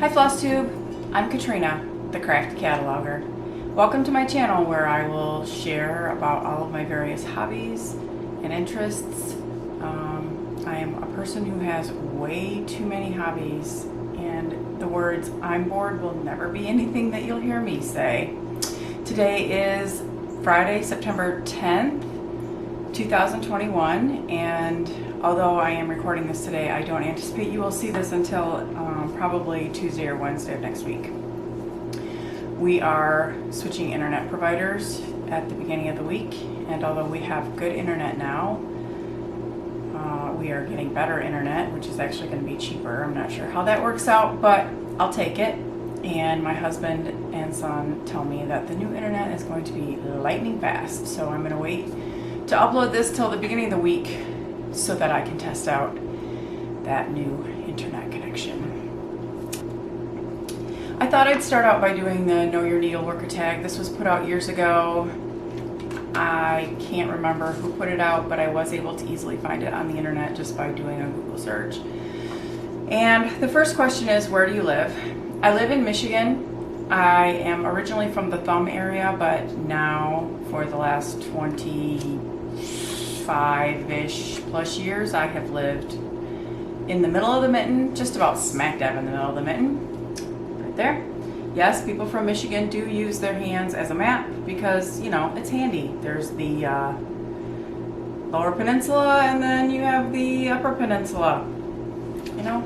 Hi Flosstube, I'm Katrina, the Crafty Cataloger. Welcome to my channel where I will share about all of my various hobbies and interests. I am a person who has way too many hobbies, and the words "I'm bored" will never be anything that you'll hear me say. Today is Friday, September 10th, 2021, and although I am recording this today, I don't anticipate you will see this until probably Tuesday or Wednesday of next week. We are switching internet providers at the beginning of the week, and although we have good internet now, we are getting better internet, which is actually going to be cheaper. I'm not sure how that works out, but I'll take it. And my husband and son tell me that the new internet is going to be lightning fast, so I'm going to wait to upload this till the beginning of the week so that I can test out that new internet connection. I thought I'd start out by doing the Know Your Needleworker tag. This was put out years ago. I can't remember who put it out, but I was able to easily find it on the internet just by doing a Google search. And the first question is, where do you live? I live in Michigan. I am originally from the Thumb area, but now for the last 25-ish plus years, I have lived in the middle of the mitten, just about smack dab in the middle of the mitten, right there. Yes, people from Michigan do use their hands as a map because, you know, it's handy. There's the Lower Peninsula, and then you have the Upper Peninsula. You know,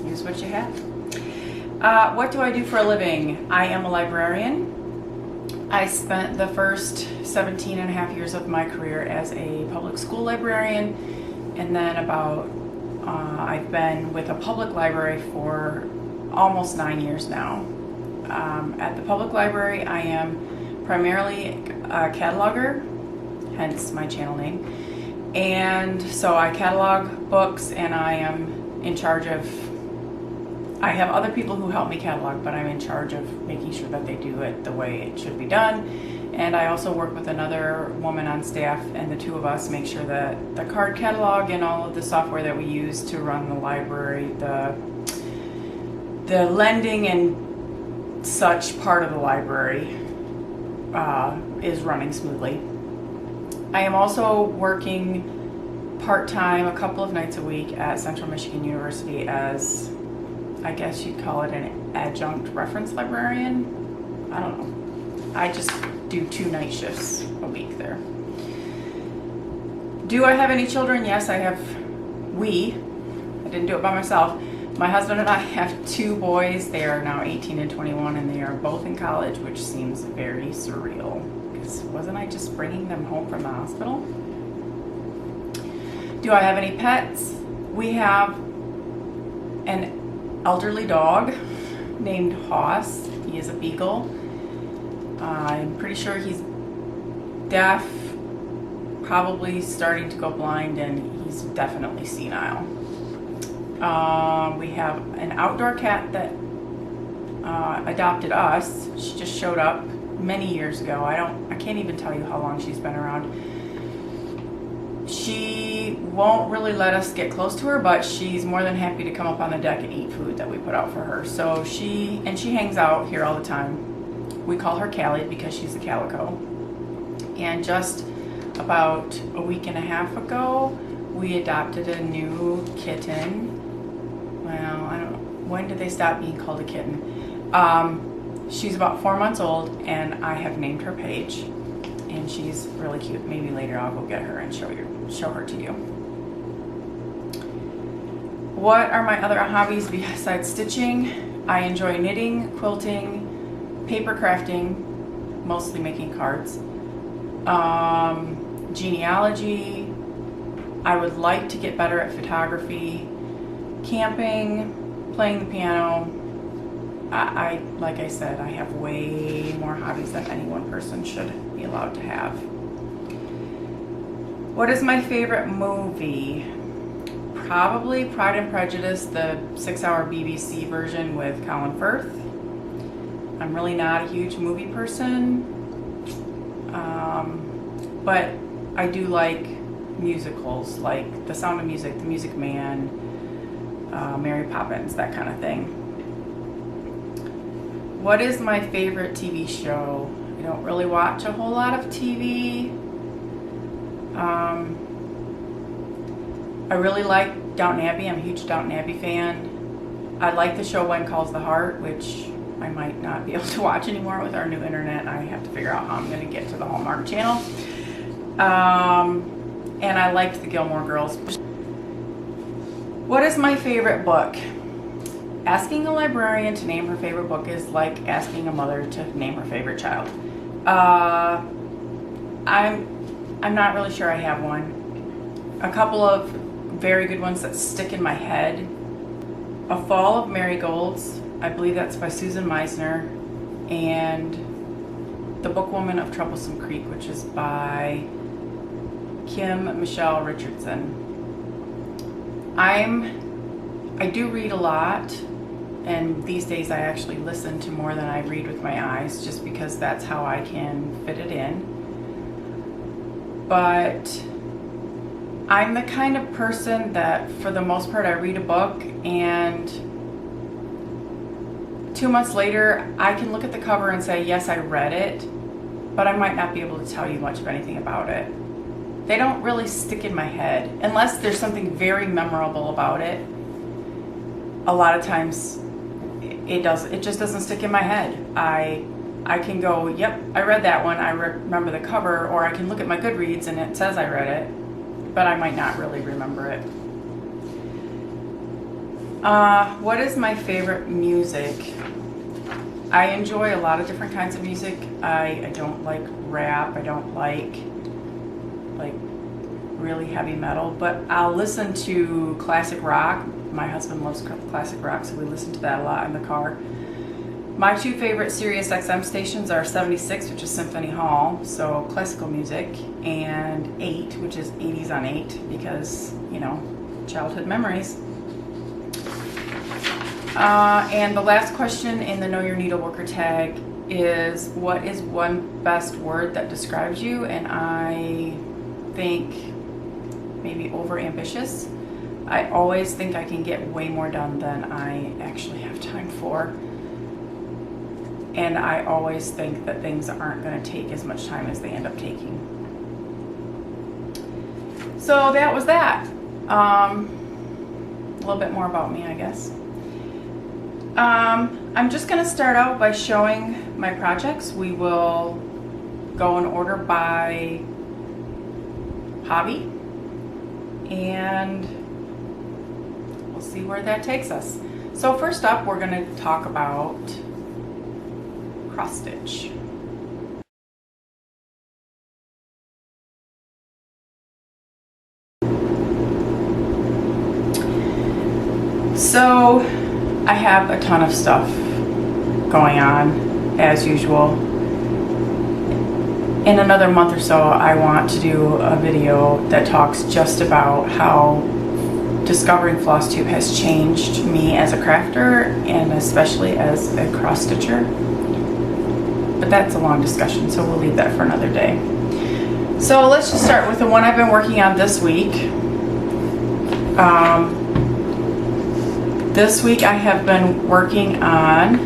use what you have. What do I do for a living? I am a librarian. I spent the first 17 and a half years of my career as a public school librarian, and then I've been with a public library for almost 9 years now. At the public library, I am primarily a cataloger, hence my channel name. And so I catalog books, and I am in charge of, I have other people who help me catalog, but I'm in charge of making sure that they do it the way it should be done. And I also work with another woman on staff, and the two of us make sure that the card catalog and all of the software that we use to run the library, the lending and such part of the library is running smoothly. I am also working part-time a couple of nights a week at Central Michigan University as, I guess you'd call it, an adjunct reference librarian. I don't know. I just do 2 night shifts a week there. Do I have any children? Yes, I have. I didn't do it by myself. My husband and I have 2 boys. They are now 18 and 21, and they are both in college, which seems very surreal. Because wasn't I just bringing them home from the hospital? Do I have any pets? We have an elderly dog named Hoss. He is a beagle. I'm pretty sure he's deaf, probably starting to go blind, and he's definitely senile. We have an outdoor cat that adopted us. She just showed up many years ago. I can't even tell you how long she's been around. She won't really let us get close to her, but she's more than happy to come up on the deck and eat food that we put out for her. So she hangs out here all the time. We call her Callie because she's a calico. And just about a week and a half ago, we adopted a new kitten. Well, I don't know. When did they stop being called a kitten? She's about 4 months old, and I have named her Paige. And she's really cute. Maybe later I'll go get her and show her to you. What are my other hobbies besides stitching? I enjoy knitting, quilting, paper crafting, mostly making cards, genealogy. I would like to get better at photography, camping, playing the piano. Like I said, I have way more hobbies than any one person should be allowed to have. What is my favorite movie? Probably Pride and Prejudice, the 6-hour BBC version with Colin Firth. I'm really not a huge movie person, but I do like musicals, like The Sound of Music, The Music Man, Mary Poppins, that kind of thing. What is my favorite TV show? I don't really watch a whole lot of TV. I really like Downton Abbey. I'm a huge Downton Abbey fan. I like the show When Calls the Heart, which I might not be able to watch anymore with our new internet. I have to figure out how I'm going to get to the Hallmark Channel. And I liked the Gilmore Girls. What is my favorite book? Asking a librarian to name her favorite book is like asking a mother to name her favorite child. I'm not really sure I have one. A couple of very good ones that stick in my head. A Fall of Marigolds, I believe that's by Susan Meisner, and The Bookwoman of Troublesome Creek, which is by Kim Michelle Richardson. I do read a lot, and these days I actually listen to more than I read with my eyes, just because that's how I can fit it in. But I'm the kind of person that, for the most part, I read a book and 2 months later I can look at the cover and say, yes, I read it, but I might not be able to tell you much of anything about it. They don't really stick in my head unless there's something very memorable about it. A lot of times it just doesn't stick in my head. I can go, yep, I read that one, I remember the cover, or I can look at my Goodreads and it says I read it, but I might not really remember it. What is my favorite music? I enjoy a lot of different kinds of music. I don't like rap, I don't like really heavy metal, but I'll listen to classic rock. My husband loves classic rock, so we listen to that a lot in the car. My two favorite Sirius XM stations are 76, which is Symphony Hall, so classical music, and 8, which is 80s on 8, because, you know, childhood memories. And the last question in the Know Your Needleworker tag is, what is one best word that describes you? And I think maybe overambitious. I always think I can get way more done than I actually have time for. And I always think that things aren't going to take as much time as they end up taking. So that was that. A little bit more about me, I guess. I'm just going to start out by showing my projects. We will go in order by hobby, and we'll see where that takes us. So first up, we're going to talk about cross stitch. So I have a ton of stuff going on as usual. In another month or so, I want to do a video that talks just about how discovering Flosstube has changed me as a crafter and especially as a cross stitcher. But that's a long discussion, so we'll leave that for another day. So let's just start with the one I've been working on this week. This week I have been working on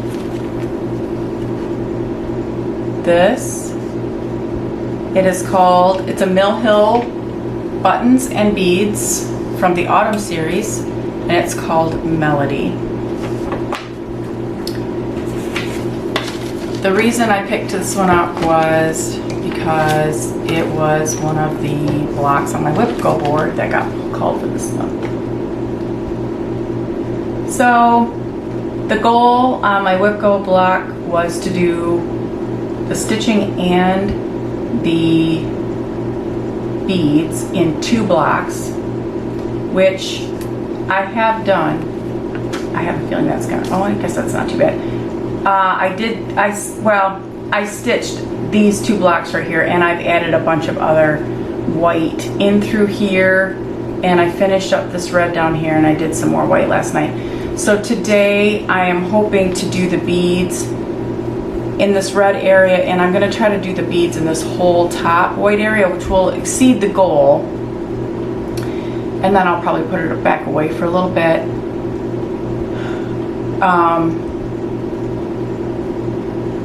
this. It's a Mill Hill Buttons and Beads from the Autumn series, and it's called Melody. The reason I picked this one up was because it was one of the blocks on my WIP Go board that got called for this one. So the goal on my WIP Go block was to do the stitching and the beads in 2 blocks, which I have done. I have a feeling that's gonna, oh, I guess that's not too bad. I stitched these 2 blocks right here, and I've added a bunch of other white in through here, and I finished up this red down here, and I did some more white last night. So today I am hoping to do the beads in this red area, and I'm going to try to do the beads in this whole top white area, which will exceed the goal. And then I'll probably put it back away for a little bit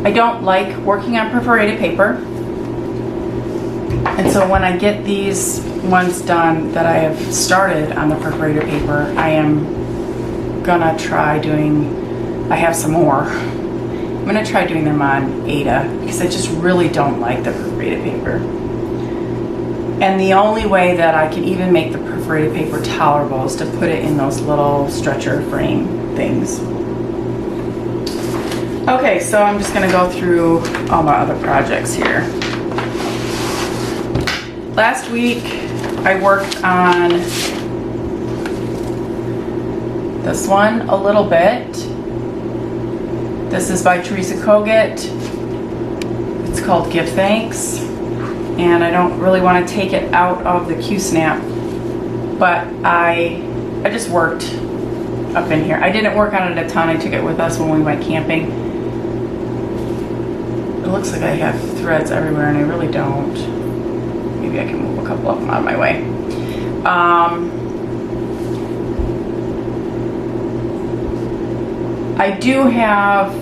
I don't like working on perforated paper. And so when I get these ones done that I have started on the perforated paper, I am gonna try doing, I have some more. I'm gonna try doing them on Ada because I just really don't like the perforated paper. And the only way that I can even make the perforated paper tolerable is to put it in those little stretcher frame things. Okay, so I'm just gonna go through all my other projects here. Last week, I worked on this one a little bit. This is by Teresa Kogut. It's called Give Thanks. And I don't really want to take it out of the Q-snap, but I just worked up in here. I didn't work on it a ton. I took it with us when we went camping. It looks like I have threads everywhere and I really don't. Maybe I can move a couple of them out of my way. I do have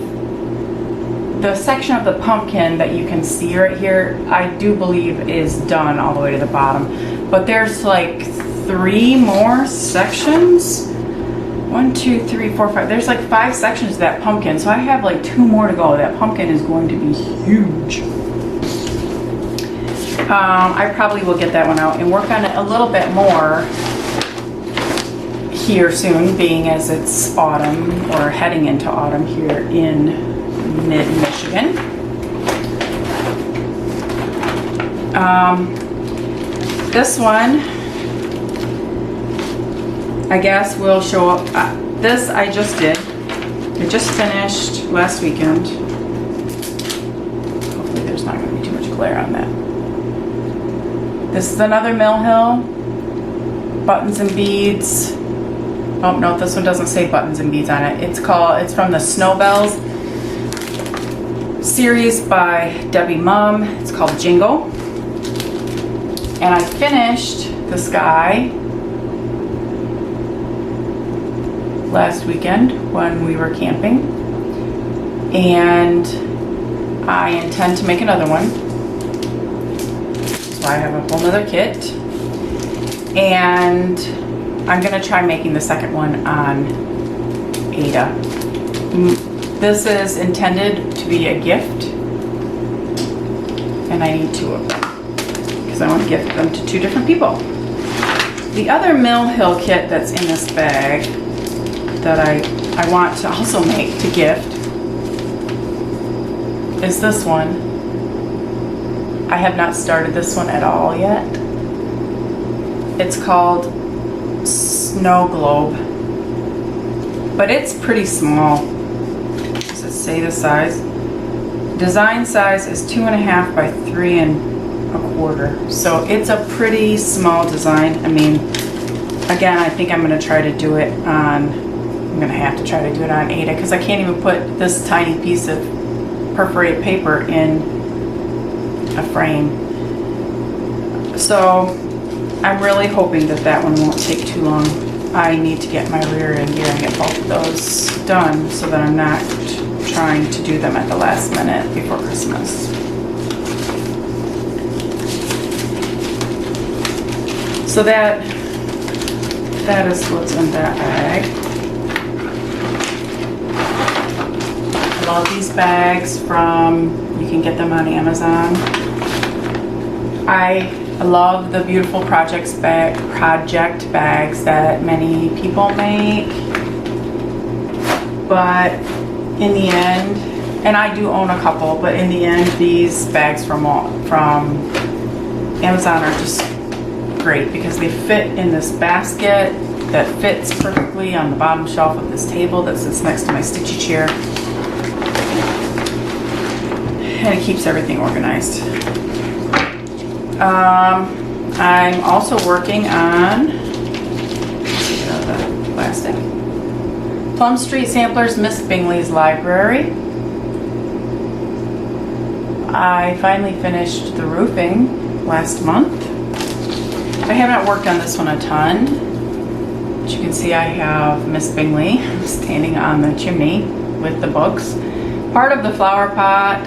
the section of the pumpkin that you can see right here, I do believe is done all the way to the bottom. But there's like 3 more sections. 1, 2, 3, 4, 5. There's like 5 sections of that pumpkin. So I have like 2 more to go. That pumpkin is going to be huge. I probably will get that one out and work on it a little bit more here soon, being as it's autumn or heading into autumn here in mid-Michigan. This one, I guess will show up. This I just did. I just finished last weekend. Hopefully there's not going to be too much glare on that. This is another Mill Hill. Buttons and beads. Oh no, this one doesn't say buttons and beads on it. It's from the Snowbells series by Debbie Mum. It's called Jingle. And I finished this guy last weekend when we were camping. And I intend to make another one. So I have a whole nother kit. And I'm gonna try making the second one on Ada. This is intended to be a gift, and I need 2 of them because I want to gift them to 2 different people. The other Mill Hill kit that's in this bag that I want to also make to gift is this one. I have not started this one at all yet. It's called Snow Globe, but it's pretty small. Does it say the size? Design size is 2.5 by 3.25, so it's a pretty small design. I mean, again, I think I'm going to try to do it on, I'm going to have to try to do it on Ada because I can't even put this tiny piece of perforated paper in a frame. So I'm really hoping that that one won't take too long. I need to get my rear end gear and get both of those done so that I'm not trying to do them at the last minute before Christmas. So that is what's in that bag. I love these bags you can get them on Amazon. I love the beautiful project bags that many people make, but in the end, and I do own a couple, but in the end, these bags from Amazon are just great because they fit in this basket that fits perfectly on the bottom shelf of this table that sits next to my stitchy chair, and it keeps everything organized. I'm also working on the plastic. Plum Street Samplers, Miss Bingley's Library. I finally finished the roofing last month. I haven't worked on this one a ton, As you can see, I have Miss Bingley standing on the chimney with the books. Part of the flower pot,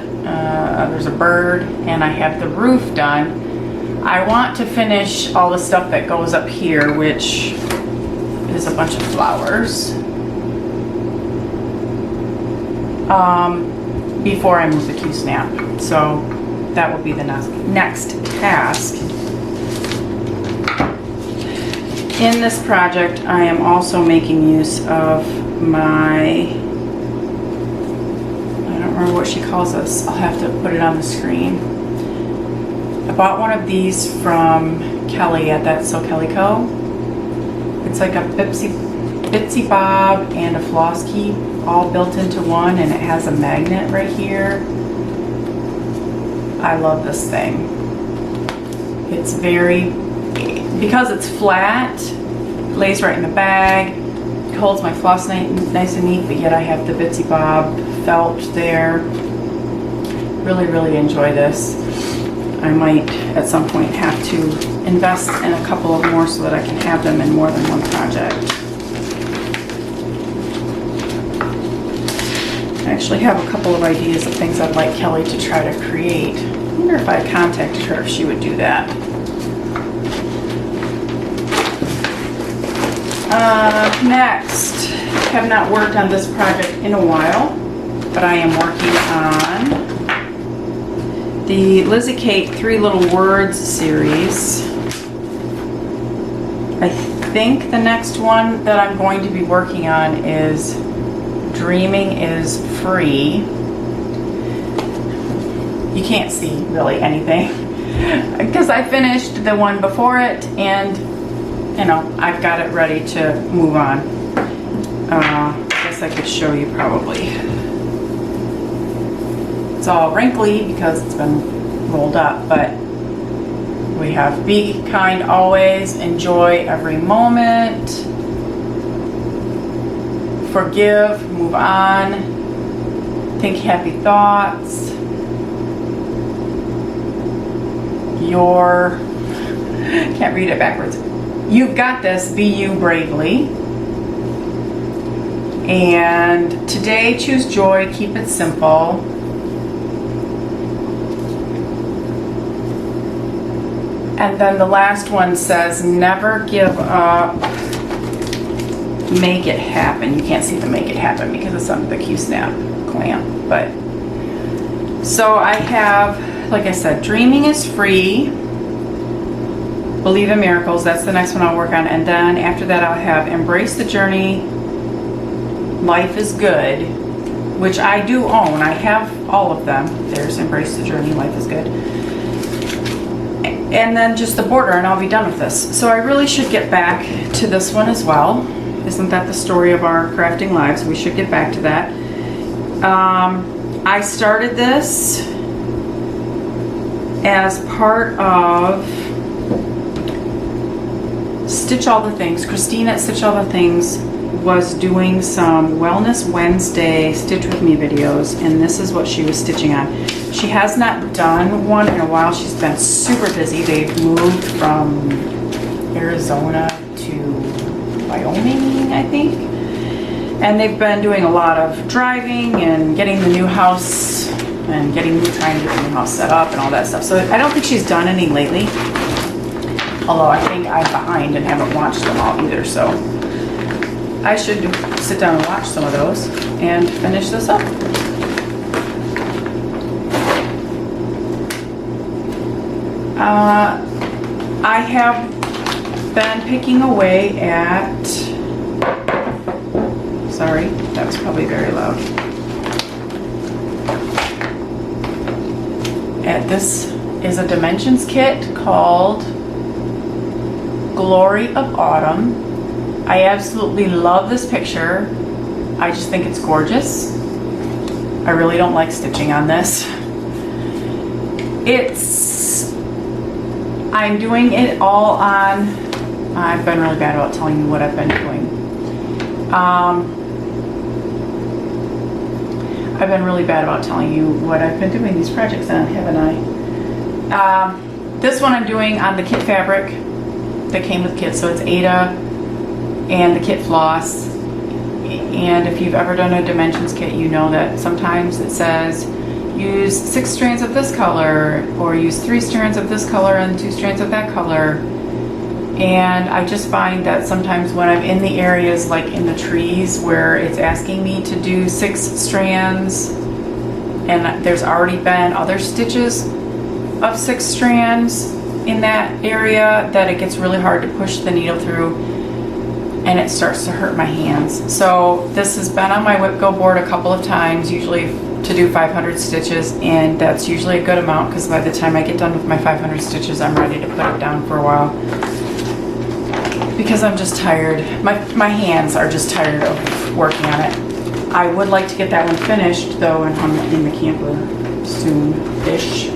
there's a bird, and I have the roof done. I want to finish all the stuff that goes up here, which is a bunch of flowers, before I move the Q-snap. So that will be the next task. In this project, I am also making use of my, I don't remember what she calls this. I'll have to put it on the screen. I bought one of these from Kelly at That So Kelly Co. It's like a Bitsy Bob and a floss key all built into one, and it has a magnet right here. I love this thing. It's very, because it's flat, it lays right in the bag, it holds my floss nice and neat, but yet I have the Bitsy Bob Felt there. Really, really enjoy this. I might at some point have to invest in a couple of more so that I can have them in more than one project. I actually have a couple of ideas of things I'd like Kelly to try to create. I wonder if I contacted her if she would do that. Next, have not worked on this project in a while, but I am working on the Lizzie Kate 3 Little Words series. I think the next one that I'm going to be working on is Dreaming is Free. You can't see really anything because I finished the one before it, and you know, I've got it ready to move on. I guess I could show you probably. It's all wrinkly because it's been rolled up, but we have Be Kind Always, Enjoy Every Moment, Forgive, Move On, Think Happy Thoughts, Your, can't read it backwards, You've Got This, Be You Bravely, and Today Choose Joy, Keep It Simple, and then the last one says Never Give Up, Make It Happen. You can't see the Make It Happen because it's on the Q-snap clamp, but so I have, like I said, Dreaming is Free, Believe in Miracles, that's the next one I'll work on, and then after that I'll have Embrace the Journey, Life is Good, which I do own. I have all of them. There's Embrace the Journey, Life is Good, and then just the border, and I'll be done with this. So I really should get back to this one as well. Isn't that the story of our crafting lives? We should get back to that. I started this as part of Stitch All the Things. Christine at Stitch All the Things was doing some Wellness Wednesday Stitch With Me videos, and this is what she was stitching on. She has not done one in a while. She's been super busy. They've moved from Arizona to Wyoming, I think. And they've been doing a lot of driving and getting the new house and trying to get the new house set up and all that stuff. So I don't think she's done any lately. Although I think I'm behind and haven't watched them all either. So I should sit down and watch some of those and finish this up. I have been picking away at, sorry, that was probably very loud. This is a Dimensions kit called Glory of Autumn. I absolutely love this picture. I just think it's gorgeous. I really don't like stitching on this. I'm doing it all on, I've been really bad about telling you what I've been doing. I've been really bad about telling you what I've been doing these projects on, haven't I? This one I'm doing on the kit fabric that came with kits, so it's Ada and the kit floss. And if you've ever done a dimensions kit, you know that sometimes it says use 6 strands of this color, or use 3 strands of this color and 2 strands of that color. And I just find that sometimes when I'm in the areas like in the trees where it's asking me to do 6 strands and there's already been other stitches of 6 strands in that area, that it gets really hard to push the needle through and it starts to hurt my hands. So this has been on my WIP Go board a couple of times, usually to do 500 stitches, and that's usually a good amount because by the time I get done with my 500 stitches, I'm ready to put it down for a while. Because I'm just tired. My hands are just tired of working on it. I would like to get that one finished though and hung in the camper soon-ish.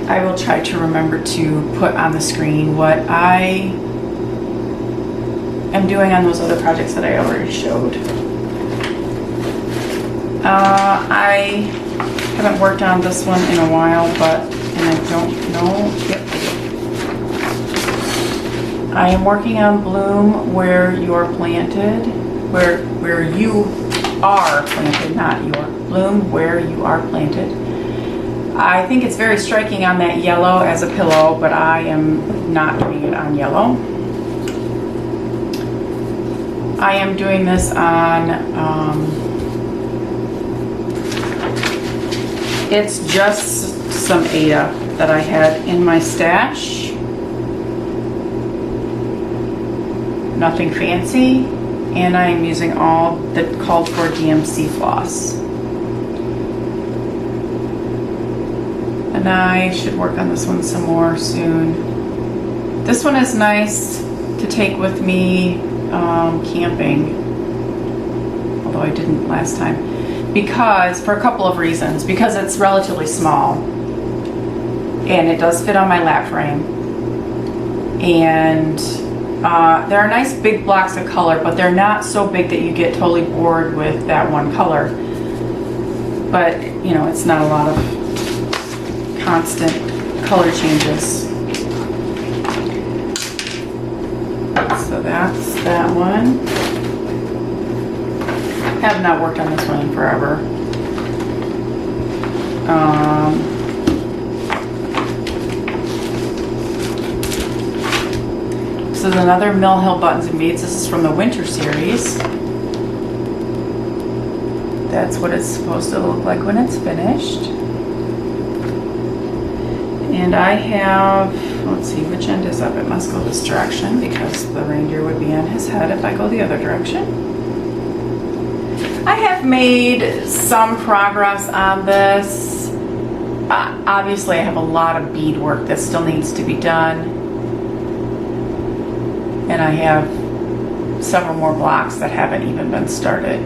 I will try to remember to put on the screen what I am doing on those other projects that I already showed. I haven't worked on this one in a while, and I don't know. Yep. I am working on Bloom Where You're Planted, where you are planted, not your. Bloom Where You Are Planted. I think it's very striking on that yellow as a pillow, but I am not doing it on yellow. I am doing this on, it's just some Ada that I had in my stash. Nothing fancy, and I am using all the called for DMC floss. And I should work on this one some more soon. This one is nice to take with me camping, although I didn't last time, because for a couple of reasons. Because it's relatively small, and it does fit on my lap frame, and there are nice big blocks of color, but they're not so big that you get totally bored with that one color. But, you know, it's not a lot of constant color changes. So that's that one. Have not worked on this one in forever. This is another Mill Hill Buttons and Beads. This is from the Winter series. That's what it's supposed to look like when it's finished. And I have, let's see, which end is up? It must go this direction because the reindeer would be on his head if I go the other direction. I have made some progress on this. Obviously, I have a lot of bead work that still needs to be done. And I have several more blocks that haven't even been started.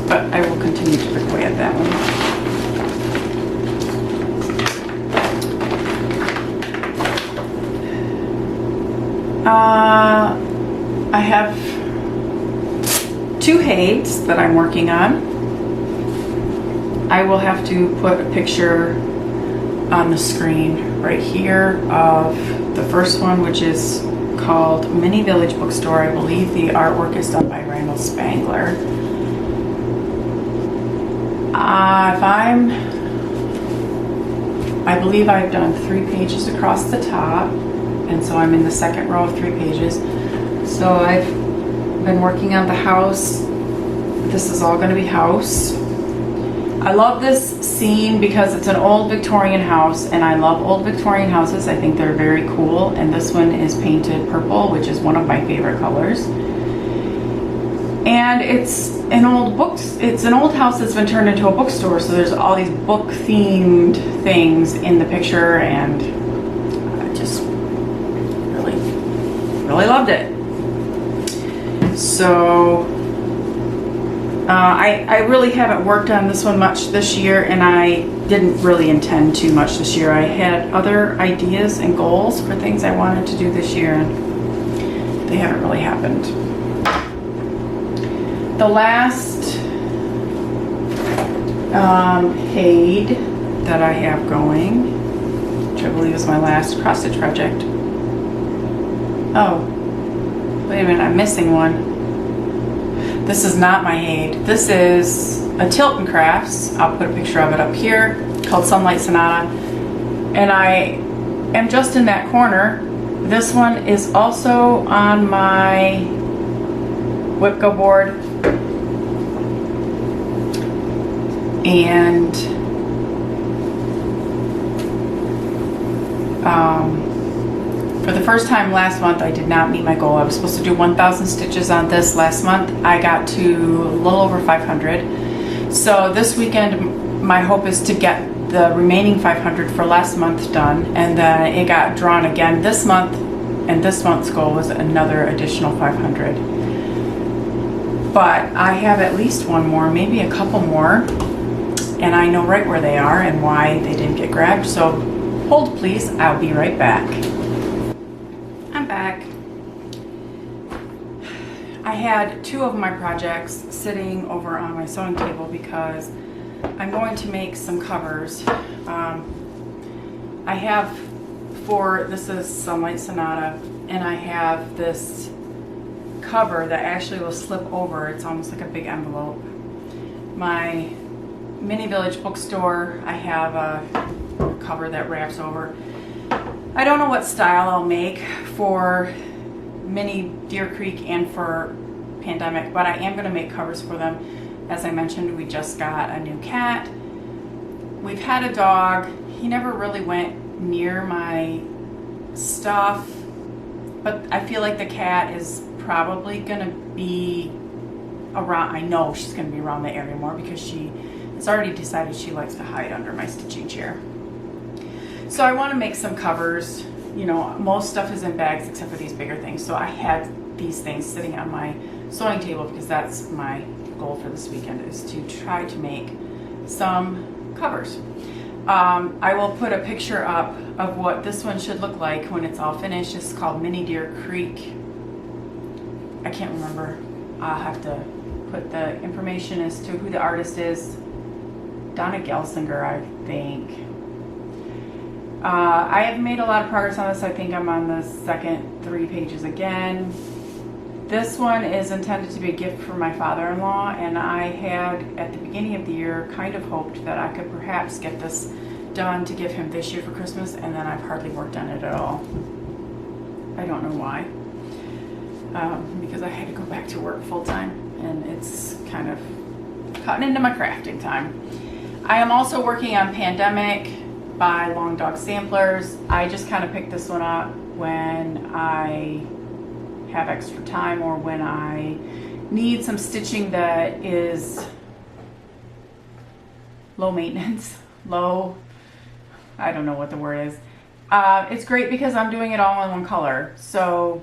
But I will continue to pick away at that one. I have 2 heights that I'm working on. I will have to put a picture on the screen right here of the first one, which is called Mini Village Bookstore. I believe the artwork is done by Randall Spangler. I believe I've done 3 pages across the top, and so I'm in the second row of 3 pages. So I've been working on the house. This is all going to be house. I love this scene because it's an old Victorian house, and I love old Victorian houses. I think they're very cool, and this one is painted purple, which is one of my favorite colors. And it's an old house that's been turned into a bookstore, so there's all these book themed things in the picture, and I just really loved it. So I really haven't worked on this one much this year, and I didn't really intend to much this year. I had other ideas and goals for things I wanted to do this year, and they haven't really happened. The last paid that I have going, which I believe is my last cross stitch project, Oh, wait a minute, I'm missing one. This is not my aid. This is a Tilton Crafts. I'll put a picture of it up here, called Sunlight Sonata. And I am just in that corner. This one is also on my WIP Go board. And for the first time last month, I did not meet my goal. I was supposed to do 1,000 stitches on this last month. I got to a little over 500. So this weekend, my hope is to get the remaining 500 for last month done, and then it got drawn again this month, and this month's goal was another additional 500. But I have at least one more, maybe a couple more, and I know right where they are and why they didn't get grabbed. So hold please, I'll be right back. I'm back. I had two of my projects sitting over on my sewing table because I'm going to make some covers. I have this is Sunlight Sonata, and I have this cover that actually will slip over. It's almost like a big envelope. My Mini Village Bookstore, I have a cover that wraps over. I don't know what style I'll make for Mini Deer Creek and for Pandemic, but I am going to make covers for them. As I mentioned, we just got a new cat. We've had a dog. He never really went near my stuff, but I feel like the cat is probably going to be around. I know she's going to be around the area more because she has already decided she likes to hide under my stitching chair. So I want to make some covers. You know, most stuff is in bags except for these bigger things. So I had these things sitting on my sewing table because that's my goal for this weekend, is to try to make some covers. I will put a picture up of what this one should look like when it's all finished. It's called Mini Deer Creek. I can't remember. I'll have to put the information as to who the artist is. Donna Gelsinger, I think. I have made a lot of progress on this. I think I'm on the second 3 pages again. This one is intended to be a gift for my father-in-law, and I had, at the beginning of the year, kind of hoped that I could perhaps get this done to give him this year for Christmas, and then I've hardly worked on it at all. I don't know why. Because I had to go back to work full-time, and it's kind of cutting into my crafting time. I am also working on Pandemic by Long Dog Samplers. I just kind of picked this one up when I have extra time or when I need some stitching that is low maintenance, I don't know what the word is. It's great because I'm doing it all in one color, so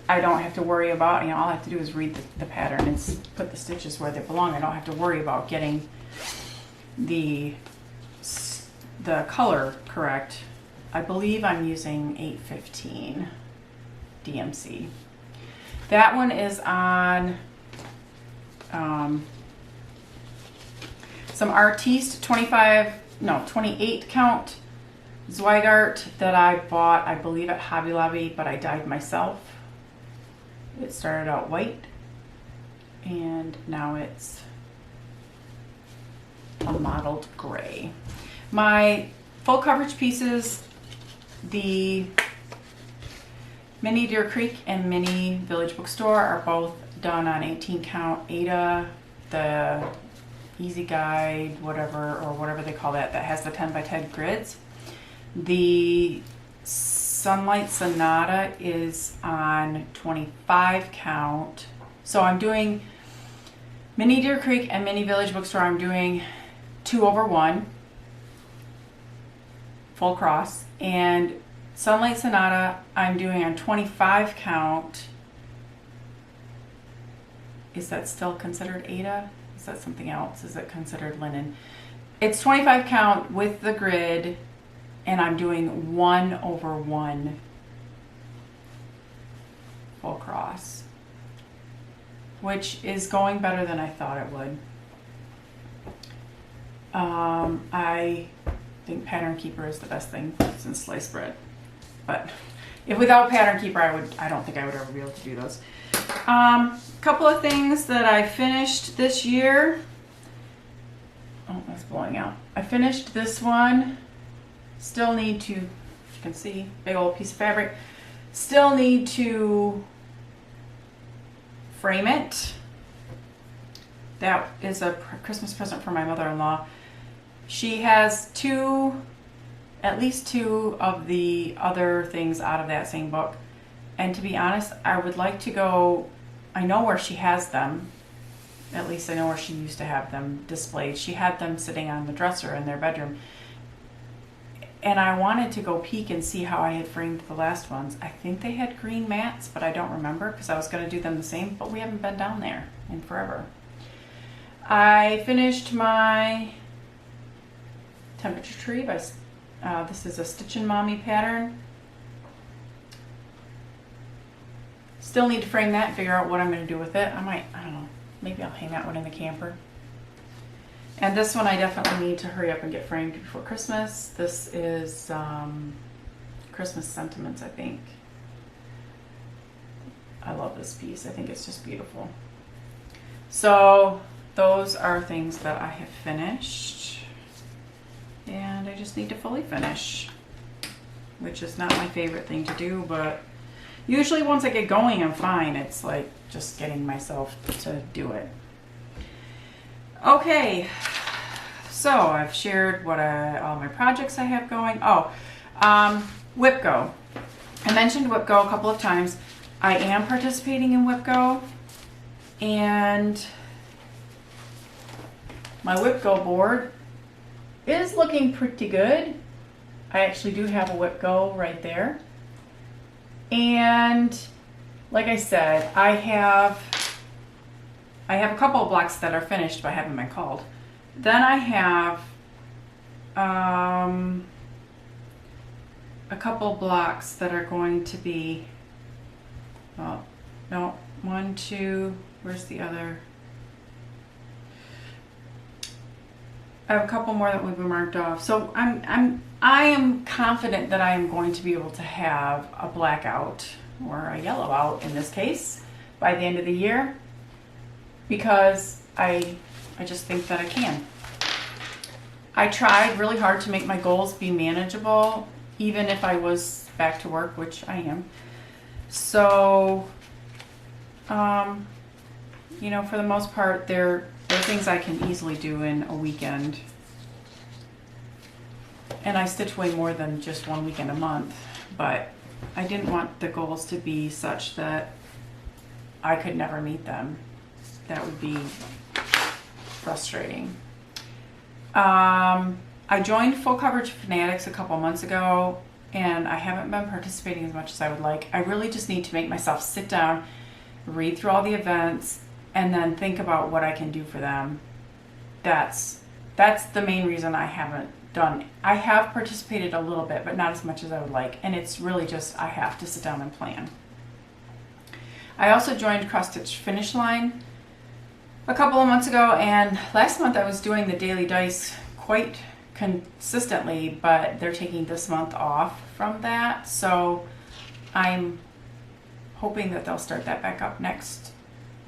I don't have to worry about, all I have to do is read the pattern and put the stitches where they belong. I don't have to worry about getting the color correct. I believe I'm using 815 DMC. That one is on some Artiste 28 count Zweigart that I bought, I believe, at Hobby Lobby, but I dyed myself. It started out white and now it's a mottled gray. My full coverage pieces, the Mini Deer Creek and Mini Village Bookstore, are both done on 18 count Ada, the Easy Guide, whatever they call that has the 10 by 10 grids. The Sunlight Sonata is on 25 count. So I'm doing Mini Deer Creek and Mini Village Bookstore, I'm doing 2/1 full cross, and Sunlight Sonata I'm doing on 25 count. Is that still considered Ada? Is that something else? Is it considered linen? It's 25 count with the grid, and I'm doing 1/1 full cross, which is going better than I thought it would. I think Pattern Keeper is the best thing since sliced bread. but if without Pattern Keeper, I don't think I would ever be able to do those. Couple of things that I finished this year. Oh, that's blowing out. I finished this one. Still need to, as you can see, big old piece of fabric. Still need to frame it. That is a Christmas present for my mother-in-law. She has at least two of the other things out of that same book. And to be honest, I would like to go, I know where she has them. At least I know where she used to have them displayed. She had them sitting on the dresser in their bedroom. And I wanted to go peek and see how I had framed the last ones. I think they had green mats, but I don't remember because I was going to do them the same, but we haven't been down there in forever. I finished my temperature tree by, this is a Stitchin' Mommy pattern. Still need to frame that and figure out what I'm going to do with it. I don't know, maybe I'll hang that one in the camper. And this one I definitely need to hurry up and get framed before Christmas. This is Christmas Sentiments, I think. I love this piece. I think it's just beautiful. So those are things that I have finished. And I just need to fully finish, which is not my favorite thing to do, but usually once I get going, I'm fine. It's like just getting myself to do it. Okay, so I've shared all my projects I have going. Oh, WIP Go. I mentioned WIP Go a couple of times. I am participating in WIP Go, and my WIP Go board is looking pretty good. I actually do have a WIP Go right there. And like I said, I have a couple of blocks that are finished but haven't been called. Then I have a couple blocks that are going to be, well, no, 1, 2, where's the other? I have a couple more that will be marked off. So I am confident that I am going to be able to have a blackout, or a yellow out in this case, by the end of the year, because I just think that I can. I tried really hard to make my goals be manageable, even if I was back to work, which I am. So, you know, for the most part, they're things I can easily do in a weekend. And I stitch way more than just one weekend a month, but I didn't want the goals to be such that I could never meet them. That would be frustrating. I joined Full Coverage Fanatics a couple months ago, and I haven't been participating as much as I would like. I really just need to make myself sit down, read through all the events, and then think about what I can do for them. That's the main reason I haven't done. I have participated a little bit, but not as much as I would like, and it's really just I have to sit down and plan. I also joined Cross Stitch Finish Line a couple of months ago, and last month I was doing the daily dice quite consistently, but they're taking this month off from that, so I'm hoping that they'll start that back up next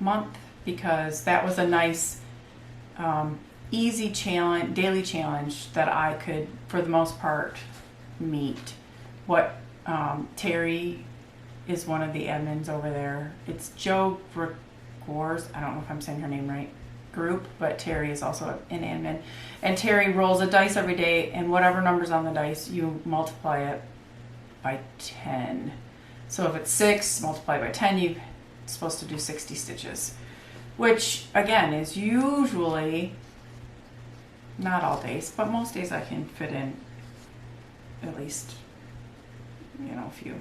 month, because that was a nice easy challenge, daily challenge that I could, for the most part, meet. What Terry is one of the admins over there. It's Joe Gores, I don't know if I'm saying her name right, group, but Terry is also an admin. And Terry rolls a dice every day, and whatever number's on the dice, you multiply it by 10. So if it's 6, multiply by 10, you're supposed to do 60 stitches, which again is usually, not all days, but most days I can fit in at least, you know, a few.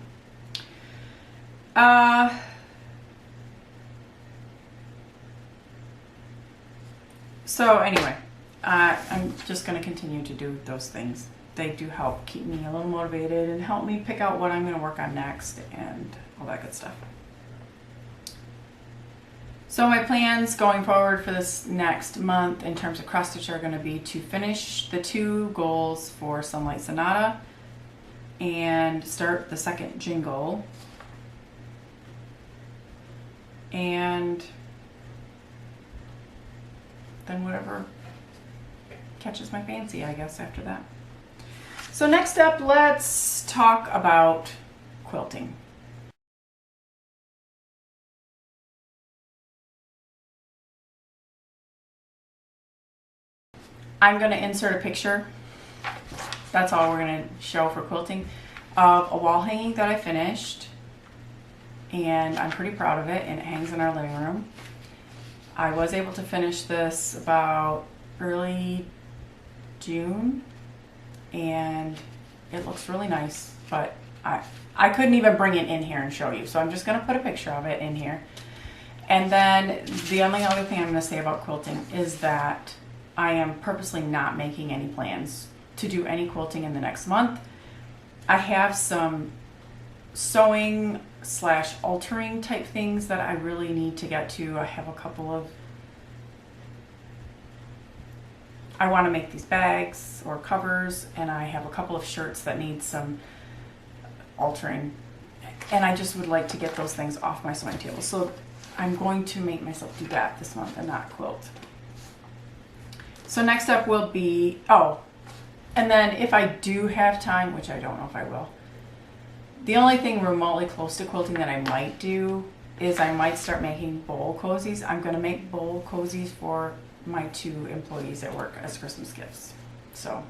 So anyway, I'm just going to continue to do those things. They do help keep me a little motivated and help me pick out what I'm going to work on next and all that good stuff. So my plans going forward for this next month in terms of cross stitch are going to be to finish the 2 goals for Sunlight Sonata, and start the second jingle. And then whatever catches my fancy, I guess, after that. So next up, let's talk about quilting. I'm going to insert a picture. That's all we're going to show for quilting, of a wall hanging that I finished, and I'm pretty proud of it, and it hangs in our living room. I was able to finish this about early June, and it looks really nice, but I couldn't even bring it in here and show you, so I'm just going to put a picture of it in here. And then the only other thing I'm going to say about quilting is that I am purposely not making any plans to do any quilting in the next month. I have some sewing / altering type things that I really need to get to. I have a couple of, I want to make these bags or covers, and I have a couple of shirts that need some altering, and I just would like to get those things off my sewing table. So I'm going to make myself do that this month and not quilt. So next up will be, oh, and then if I do have time, which I don't know if I will, the only thing remotely close to quilting that I might do is I might start making bowl cozies. I'm going to make bowl cozies for my 2 employees at work as Christmas gifts. So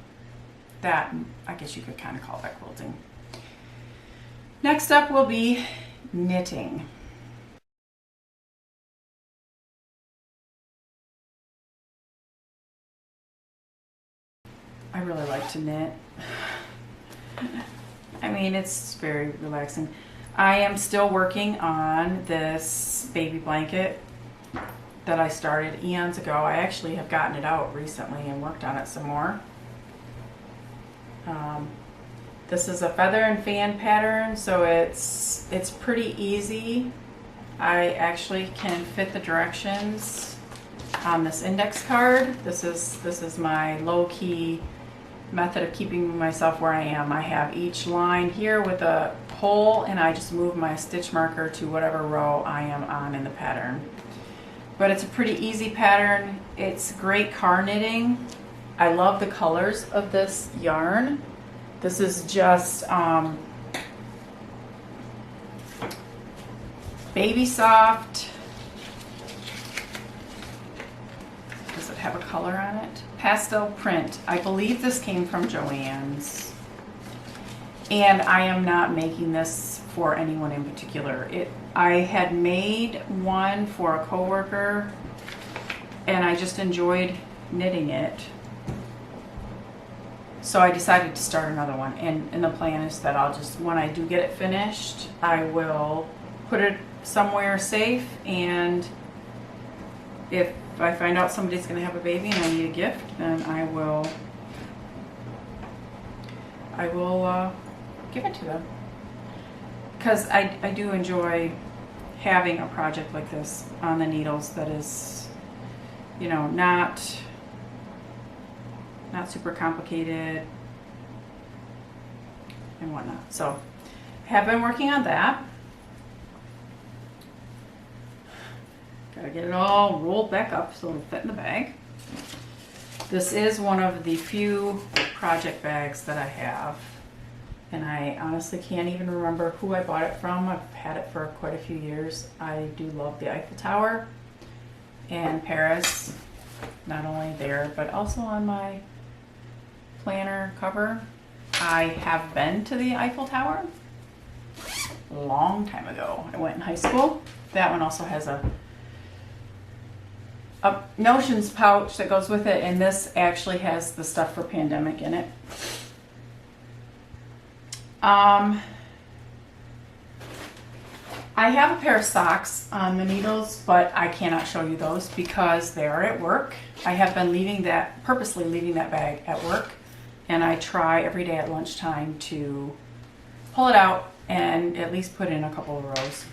that, I guess you could kind of call that quilting. Next up will be knitting. I really like to knit. I mean, it's very relaxing. I am still working on this baby blanket that I started eons ago. I actually have gotten it out recently and worked on it some more. This is a feather and fan pattern, so it's pretty easy. I actually can fit the directions on this index card. This is my low-key method of keeping myself where I am. I have each line here with a hole, and I just move my stitch marker to whatever row I am on in the pattern. But it's a pretty easy pattern. It's great car knitting. I love the colors of this yarn. This is just Baby Soft. Does it have a color on it? Pastel print. I believe this came from Joann's. And I am not making this for anyone in particular. I had made one for a coworker, and I just enjoyed knitting it. So I decided to start another one, and the plan is that I'll just, when I do get it finished, I will put it somewhere safe, and if I find out somebody's going to have a baby and I need a gift, then I will give it to them. Because I do enjoy having a project like this on the needles that is, you know, not super complicated and whatnot. So have been working on that. Gotta get it all rolled back up so it'll fit in the bag. This is one of the few project bags that I have, and I honestly can't even remember who I bought it from. I've had it for quite a few years. I do love the Eiffel Tower and Paris, not only there but also on my planner cover. I have been to the Eiffel Tower a long time ago. I went in high school. That one also has a notions pouch that goes with it, and this actually has the stuff for pandemic in it. I have a pair of socks on the needles, but I cannot show you those because they are at work. I have been purposely leaving that bag at work, and I try every day at lunchtime to pull it out and at least put in a couple of rows.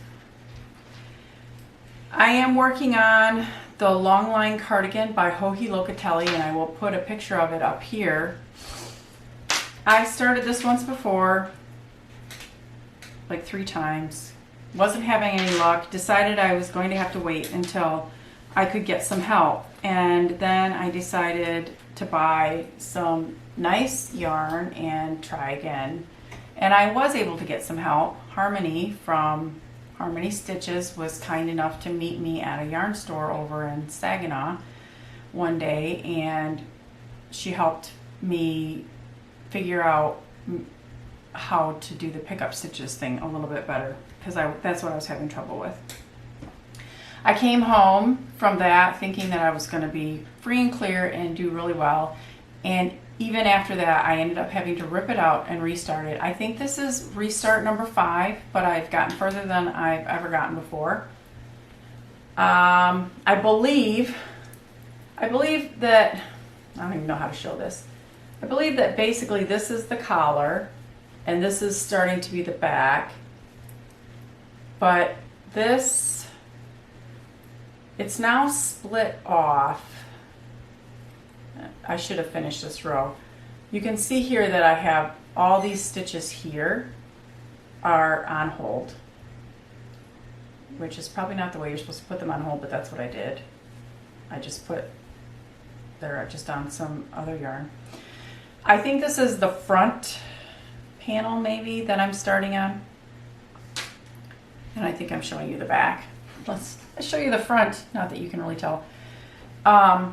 I am working on the Longline Cardigan by Joji Locatelli, and I will put a picture of it up here. I started this once before. like 3 times. Wasn't having any luck. Decided I was going to have to wait until I could get some help. And then I decided to buy some nice yarn and try again. And I was able to get some help. Harmony from Harmony Stitches was kind enough to meet me at a yarn store over in Saginaw one day, and she helped me figure out how to do the pickup stitches thing a little bit better, because that's what I was having trouble with. I came home from that thinking that I was going to be free and clear and do really well, and even after that I ended up having to rip it out and restart it. I think this is restart number 5, but I've gotten further than I've ever gotten before. I believe that, I don't even know how to show this. I believe that basically this is the collar and this is starting to be the back, but this, it's now split off. I should have finished this row. You can see here that I have all these stitches here are on hold, which is probably not the way you're supposed to put them on hold, but that's what I did. I just put, they're just on some other yarn. I think this is the front panel maybe that I'm starting on. And I think I'm showing you the back. Let's show you the front, not that you can really tell. I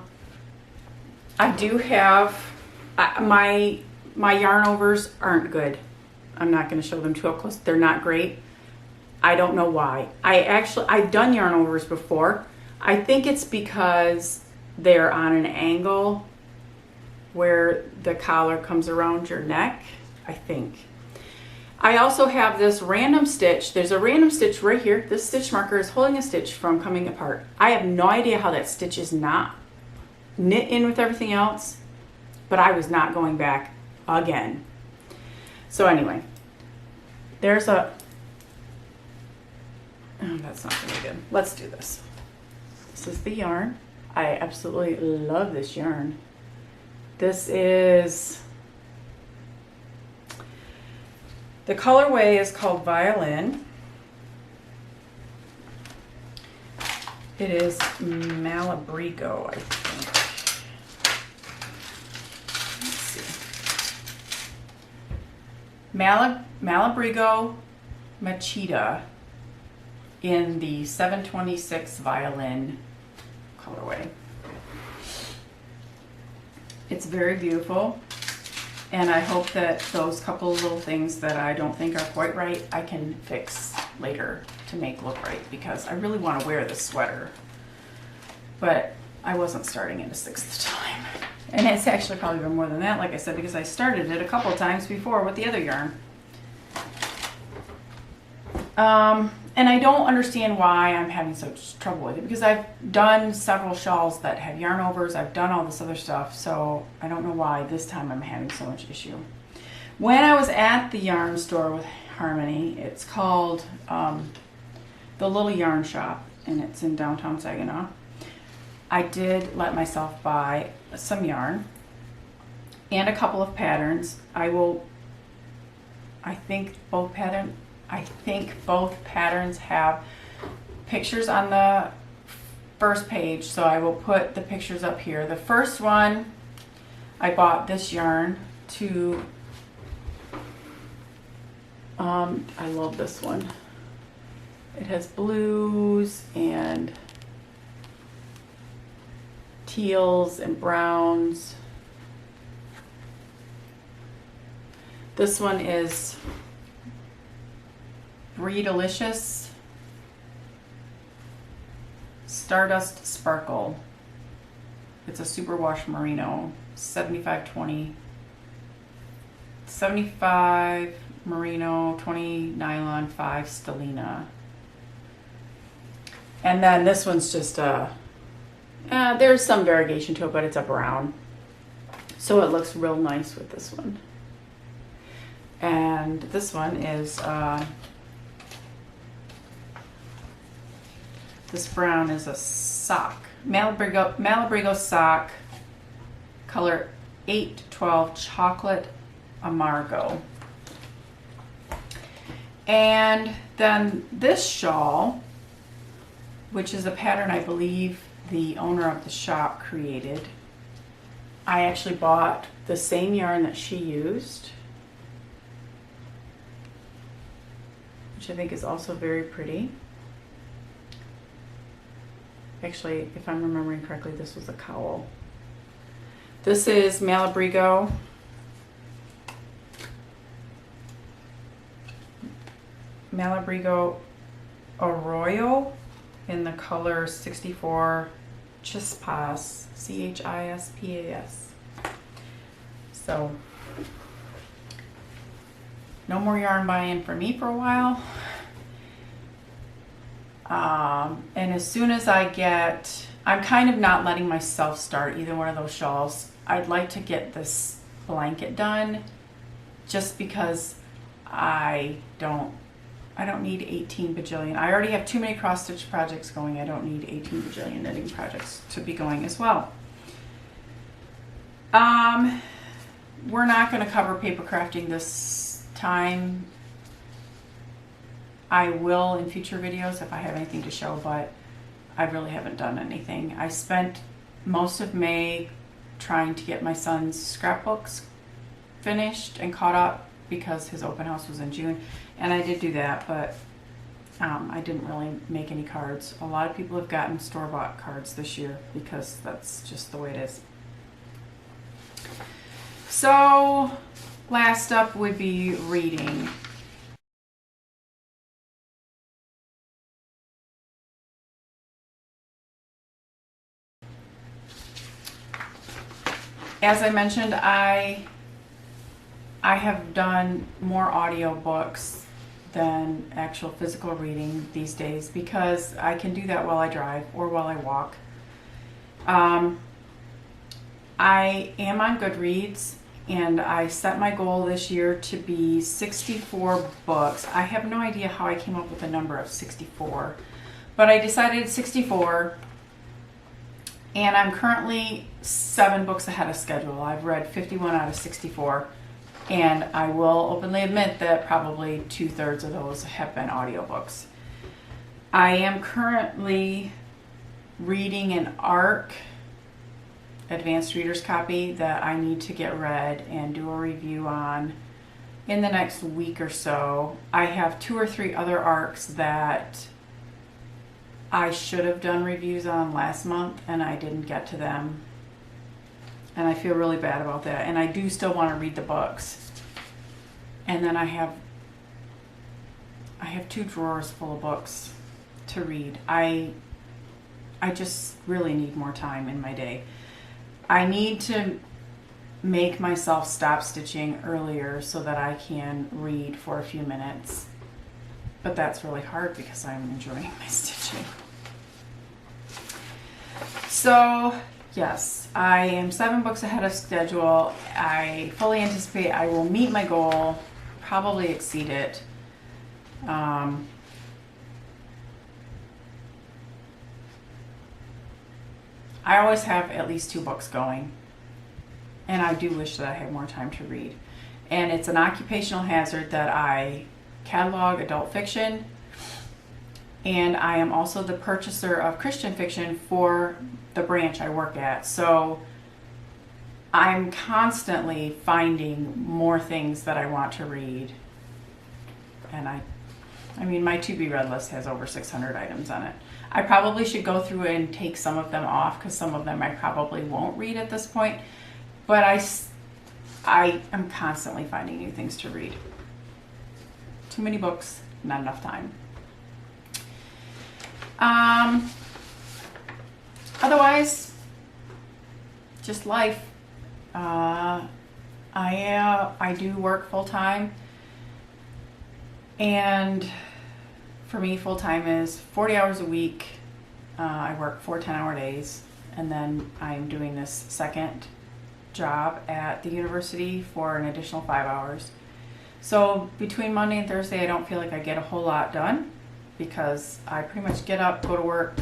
do have, my yarn overs aren't good. I'm not going to show them too up close. They're not great. I don't know why. I've done yarn overs before. I think it's because they're on an angle where the collar comes around your neck, I think. I also have this random stitch. There's a random stitch right here. This stitch marker is holding a stitch from coming apart. I have no idea how that stitch is not knit in with everything else, but I was not going back again. So anyway, there's a, oh, that's not gonna be good. Let's do this. This is the yarn. I absolutely love this yarn. This is, the colorway is called Violin. It is Malabrigo, I think. Malabrigo Machida in the 726 Violin colorway. It's very beautiful, and I hope that those couple of little things that I don't think are quite right, I can fix later to make look right, because I really want to wear this sweater, but I wasn't starting it a 6th time. And it's actually probably been more than that, like I said, because I started it a couple times before with the other yarn. And I don't understand why I'm having such trouble with it, because I've done several shawls that have yarn overs, I've done all this other stuff, so I don't know why this time I'm having so much issue. When I was at the yarn store with Harmony, it's called the Little Yarn Shop, and it's in downtown Saginaw. I did let myself buy some yarn and a couple of patterns. I think both patterns have pictures on the first page, so I will put the pictures up here. The first one, I bought this yarn to, I love this one. It has blues and teals and browns. This one is Breedelicious Stardust Sparkle. It's a superwash merino, 75/20, 75 merino, 20 nylon, 5 stellina. And then this one's just a, there's some variegation to it, but it's a brown. So it looks real nice with this one. And this one is, this brown is a sock. Malabrigo sock, color 812 Chocolate Amargo. And then this shawl, which is a pattern I believe the owner of the shop created. I actually bought the same yarn that she used, which I think is also very pretty. Actually, if I'm remembering correctly, this was a cowl. This is Malabrigo. Malabrigo Arroyo in the color 64 Chispas, Chispas. So, no more yarn buying for me for a while. And as soon as I get, I'm kind of not letting myself start either one of those shawls. I'd like to get this blanket done just because I don't need 18 bajillion. I already have too many cross stitch projects going. I don't need 18 bajillion knitting projects to be going as well. We're not going to cover paper crafting this time. I will in future videos if I have anything to show, but I really haven't done anything. I spent most of May trying to get my son's scrapbooks finished and caught up because his open house was in June, and I did do that, but I didn't really make any cards. A lot of people have gotten store-bought cards this year because that's just the way it is. So last up would be reading. As I mentioned, I have done more audiobooks than actual physical reading these days because I can do that while I drive or while I walk. I am on Goodreads, and I set my goal this year to be 64 books. I have no idea how I came up with the number of 64, but I decided 64, and I'm currently 7 books ahead of schedule. I've read 51 out of 64, and I will openly admit that probably 2/3 of those have been audiobooks. I am currently reading an ARC advanced reader's copy that I need to get read and do a review on in the next week or so. I have 2 or 3 other ARCs that I should have done reviews on last month and I didn't get to them, and I feel really bad about that. And I do still want to read the books. And then I have 2 drawers full of books to read. I just really need more time in my day. I need to make myself stop stitching earlier so that I can read for a few minutes. But that's really hard because I'm enjoying my stitching. So, yes, I am 7 books ahead of schedule. I fully anticipate I will meet my goal, probably exceed it. I always have at least 2 books going, and I do wish that I had more time to read. And it's an occupational hazard that I catalog adult fiction, and I am also the purchaser of Christian fiction for the branch I work at. So I'm constantly finding more things that I want to read. And I mean, my to be read list has over 600 items on it. I probably should go through and take some of them off because some of them I probably won't read at this point. But I am constantly finding new things to read. Too many books, not enough time. Otherwise, just life. I do work full time, and for me, full time is 40 hours a week. I work 4 10-hour days, and then I'm doing this second job at the university for an additional 5 hours. So between Monday and Thursday, I don't feel like I get a whole lot done because I pretty much get up, go to work,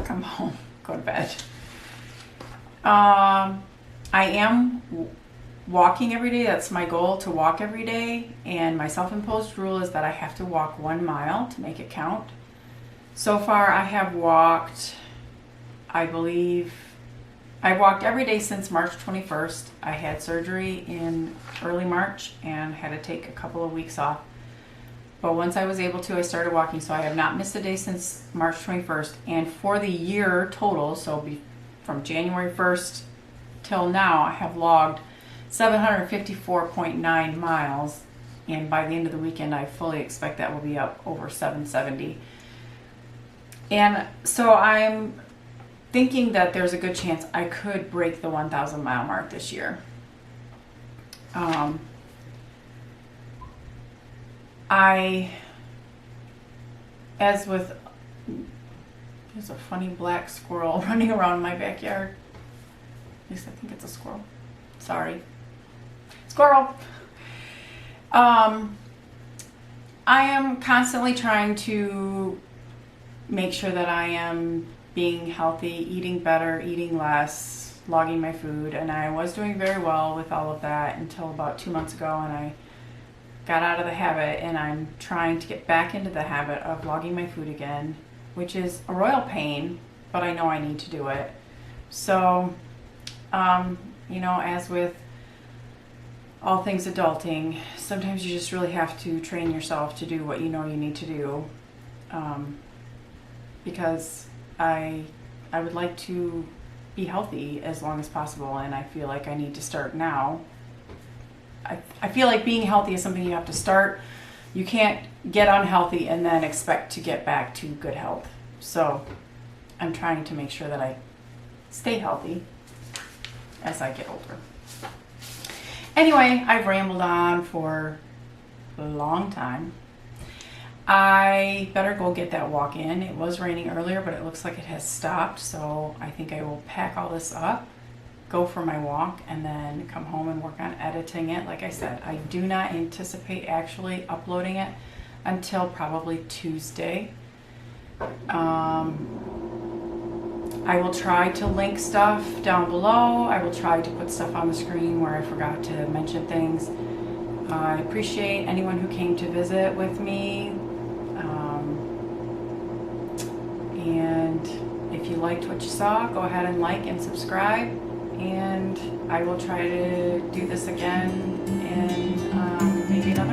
come home, go to bed. I am walking every day. That's my goal, to walk every day. And my self-imposed rule is that I have to walk 1 mile to make it count. So far I have walked, I believe, I've walked every day since March 21st. I had surgery in early March and had to take a couple of weeks off. But once I was able to, I started walking, so I have not missed a day since March 21st. And for the year total, so from January 1st till now, I have logged 754.9 miles. And by the end of the weekend, I fully expect that will be up over 770. And so I'm thinking that there's a good chance I could break the 1,000 mile mark this year. As with, there's a funny black squirrel running around my backyard. At least I think it's a squirrel. Sorry. Squirrel! I am constantly trying to make sure that I am being healthy, eating better, eating less, logging my food, and I was doing very well with all of that until about 2 months ago, and I got out of the habit, and I'm trying to get back into the habit of logging my food again, which is a royal pain, but I know I need to do it. So, you know, as with all things adulting, sometimes you just really have to train yourself to do what you know you need to do, because I would like to be healthy as long as possible, and I feel like I need to start now. I feel like being healthy is something you have to start. You can't get unhealthy and then expect to get back to good health. So I'm trying to make sure that I stay healthy as I get older. Anyway, I've rambled on for a long time. I better go get that walk in. It was raining earlier, but it looks like it has stopped, so I think I will pack all this up, go for my walk, and then come home and work on editing it. Like I said, I do not anticipate actually uploading it until probably Tuesday. I will try to link stuff down below. I will try to put stuff on the screen where I forgot to mention things. I appreciate anyone who came to visit with me. And if you liked what you saw, go ahead and like and subscribe. And I will try to do this again in maybe another